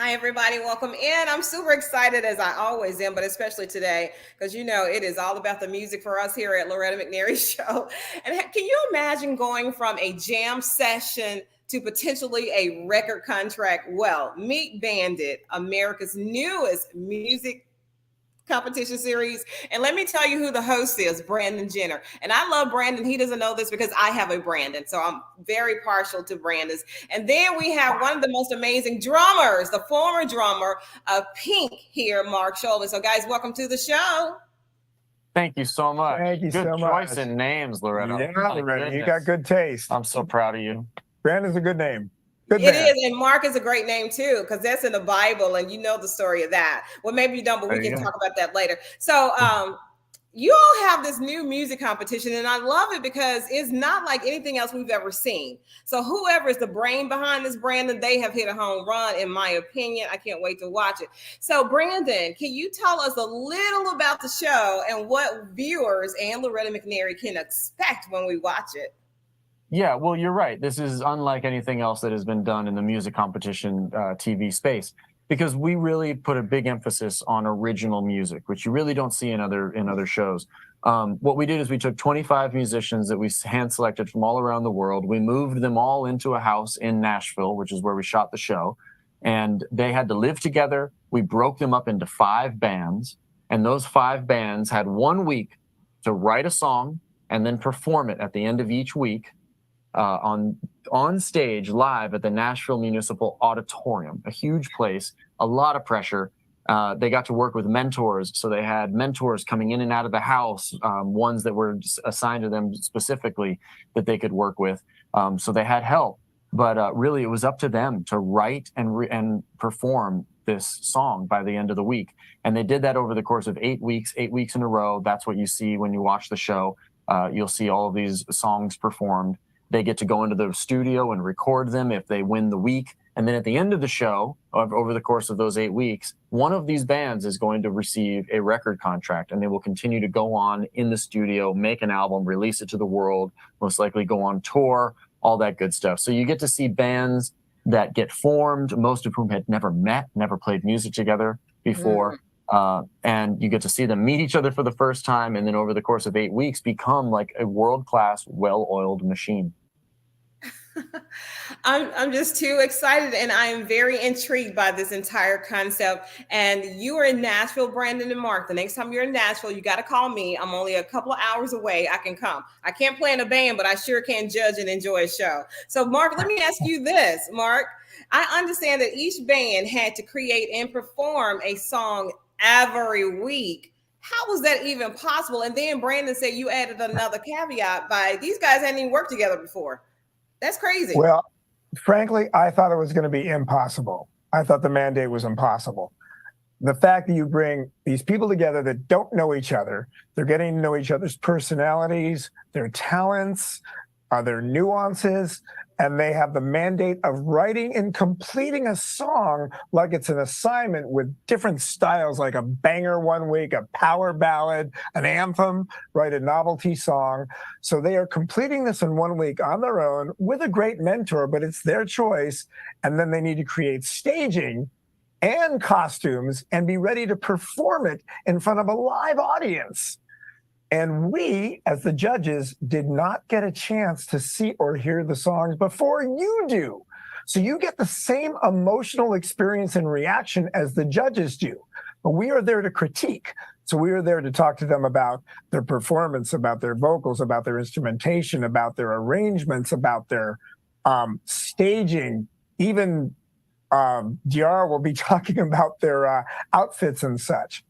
Hi, everybody. Welcome in. I'm super excited as I always am, but especially today, because it is all about the music for us here at Loretta McNary Show. And can you imagine going from a jam session to potentially a record contract? Well, meet Bandit, America's newest music competition series. And let me tell you who the host is, Brandon Jenner. And I love Brandon. He doesn't know this because I have a Brandon. So I'm very partial to Brandon's. And then we have one of the most amazing drummers, the former drummer of Pink here, Mark Schulman. So guys, welcome to the show. Thank you so much. Thank you good so choice much. in names, Loretta. Yeah, Loretta, you got good taste. I'm so proud of you. Brandon's a good name. Good It man. is, and Mark is a great name too, because that's in the Bible, and you know the story of that. Well, maybe you don't, but we can talk about that later. So, you all have this new music competition, and I love it because it's not like anything else we've ever seen. So, whoever is the brain behind this, Brandon, they have hit a home run, in my opinion. I can't wait to watch it. So, Brandon, can you tell us a little about the show and what viewers and Loretta McNary can expect when we watch it? Yeah, well, you're right. This is unlike anything else that has been done in the music competition TV space, because we really put a big emphasis on original music, which you really don't see in other shows. What we did is we took 25 musicians that we hand selected from all around the world. We moved them all into a house in Nashville, which is where we shot the show, and they had to live together. We broke them up into 5 bands, and those 5 bands had 1 week to write a song and then perform it at the end of each week. On stage live at the Nashville Municipal Auditorium, a huge place, a lot of pressure. They got to work with mentors, so they had mentors coming in and out of the house, ones that were assigned to them specifically that they could work with. So they had help, but really it was up to them to write and perform this song by the end of the week. And they did that over the course of 8 weeks in a row. That's what you see when you watch the show. You'll see all of these songs performed. They get to go into the studio and record them if they win the week. And then at the end of the show, over the course of those 8 weeks, one of these bands is going to receive a record contract, and they will continue to go on in the studio, make an album, release it to the world, most likely go on tour, all that good stuff. So you get to see bands that get formed, most of whom had never met, never played music together before. And you get to see them meet each other for the first time, and then over the course of 8 weeks become like a world-class, well-oiled machine. I'm just too excited, and I am very intrigued by this entire concept. And you are in Nashville, Brandon and Mark. The next time you're in Nashville, you got to call me. I'm only a couple of hours away. I can come. I can't play in a band, but I sure can judge and enjoy a show. So, Mark, let me ask you this, Mark. I understand that each band had to create and perform a song every week. How was that even possible? And then Brandon said you added another caveat by these guys hadn't even worked together before. That's crazy. Well, frankly, I thought it was going to be impossible. I thought the mandate was impossible. The fact that you bring these people together that don't know each other, they're getting to know each other's personalities, their talents, their nuances, and they have the mandate of writing and completing a song like it's an assignment with different styles, like a banger 1 week, a power ballad, an anthem, write a novelty song. So they are completing this in 1 week on their own with a great mentor, but it's their choice. And then they need to create staging and costumes and be ready to perform it in front of a live audience. And we, as the judges, did not get a chance to see or hear the songs before you do. So you get the same emotional experience and reaction as the judges do. But we are there to critique. So we are there to talk to them about their performance, about their vocals, about their instrumentation, about their arrangements, about their staging. Even DR will be talking about their outfits and such.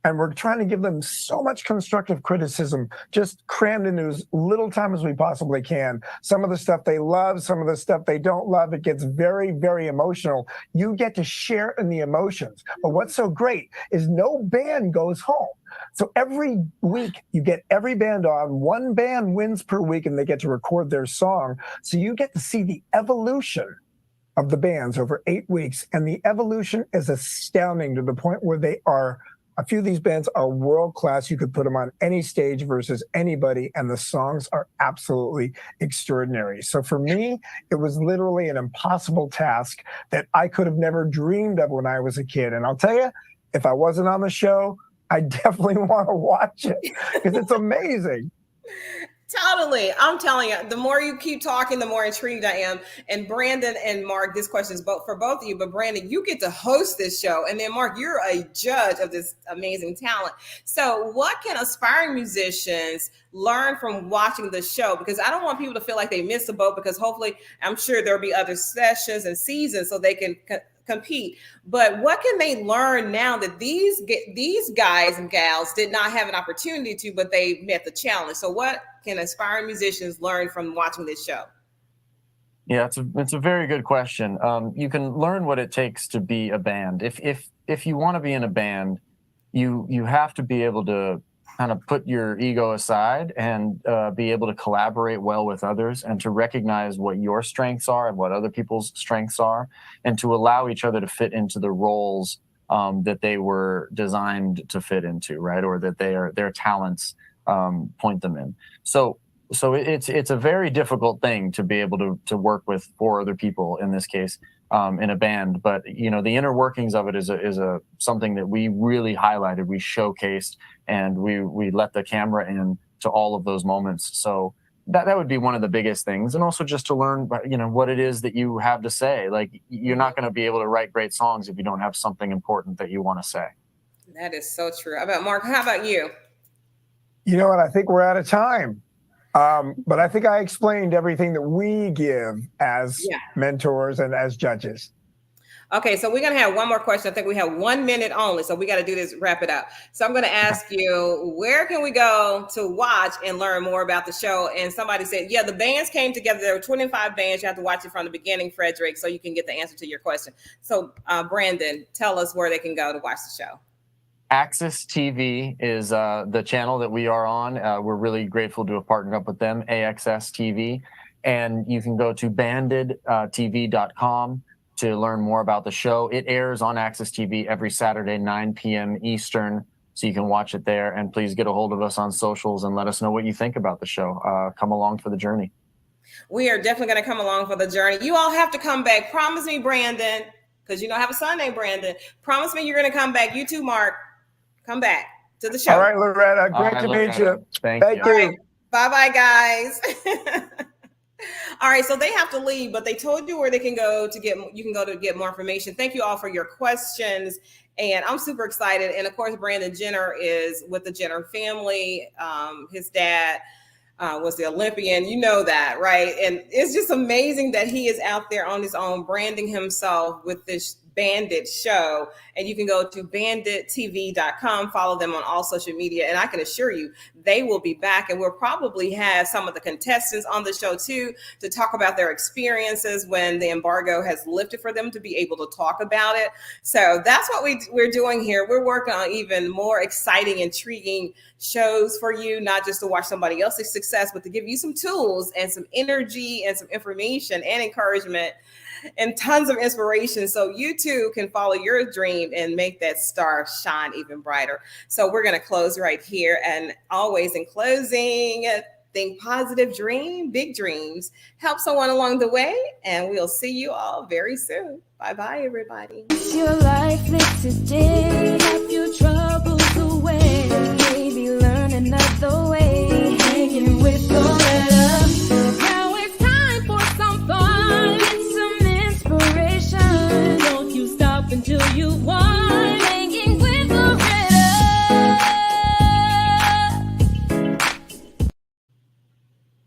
And we're trying to give them so much constructive criticism, just crammed into as little time as we possibly can. Some of the stuff they love, some of the stuff they don't love. It gets very, very emotional. You get to share in the emotions. But what's so great is no band goes home. So every week you get every band on. 1 band wins per week, and they get to record their song. So you get to see the evolution of the bands over 8 weeks. And the evolution is astounding to the point where they are A few of these bands are world class. You could put them on any stage versus anybody, and the songs are absolutely extraordinary. So for me, it was literally an impossible task that I could have never dreamed of when I was a kid. And I'll tell you, if I wasn't on the show, I definitely want to watch it because it's amazing. Totally. I'm telling you, the more you keep talking, the more intrigued I am. And Brandon and Mark, this question is for both of you, but Brandon, you get to host this show. And then Mark, you're a judge of this amazing talent. So what can aspiring musicians learn from watching the show? Because I don't want people to feel like they missed the boat, because hopefully I'm sure there'll be other sessions and seasons so they can compete. But what can they learn now that these guys and gals did not have an opportunity to, but they met the challenge? So what can aspiring musicians learn from watching this show? Yeah, it's a very good question. You can learn what it takes to be a band. If you want to be in a band, you have to be able to kind of put your ego aside and be able to collaborate well with others, and to recognize what your strengths are and what other people's strengths are, and to allow each other to fit into the roles that they were designed to fit into, right? Or that their talents point them in. So it's a very difficult thing to be able to work with 4 other people in this case in a band. But the inner workings of it is something that we really highlighted, we showcased, and we let the camera in to all of those moments. So that would be one of the biggest things. And also just to learn, what it is that you have to say. Like, you're not going to be able to write great songs if you don't have something important that you want to say. That is so true. How about Mark? How about you? You know what? I think we're out of time. But I think I explained everything that we give as mentors and as judges. Okay, so we're going to have one more question. I think we have 1 minute only, so we got to do this, wrap it up. So I'm going to ask you, where can we go to watch and learn more about the show? And somebody said, the bands came together. There were 25 bands. You have to watch it from the beginning, Frederick, so you can get the answer to your question. So Brandon, tell us where they can go to watch the show. Access TV is the channel that we are on. We're really grateful to have partnered up with them, AXS TV. And you can go to bandedtv.com to learn more about the show. It airs on Access TV every Saturday, 9 p.m. Eastern, so you can watch it there. And please get a hold of us on socials and let us know what you think about the show. Come along for the journey. We are definitely going to come along for the journey. You all have to come back. Promise me, Brandon, because I have a son named Brandon. Promise me you're going to come back. You too, Mark. Come back to the show. All right, Loretta. Great to meet you. Thank you. Right. Bye-bye, guys. All right, so they have to leave, but they told you where they can go to get more information. Thank you all for your questions, and I'm super excited. And of course, Brandon Jenner is with the Jenner family. His dad was the Olympian, you know that, right? And it's just amazing that he is out there on his own, branding himself with this Bandit show. And you can go to bandedtv.com, follow them on all social media, and I can assure you they will be back. And we'll probably have some of the contestants on the show too to talk about their experiences when the embargo has lifted, for them to be able to talk about it. So that's what we're doing here. We're working on even more exciting, intriguing shows for you, not just to watch somebody else's success, but to give you some tools and some energy and some information and encouragement and tons of inspiration, so you too can follow your dream and make that star shine even brighter. So we're going to close right here. And always in closing, think positive, dream big dreams, help someone along the way, and we'll see you all very soon. Bye-bye, everybody. Your life lit today, have your troubles away, maybe learn another way, hanging with Loretta. Now it's time for some fun, get some inspiration. Don't you stop until you want.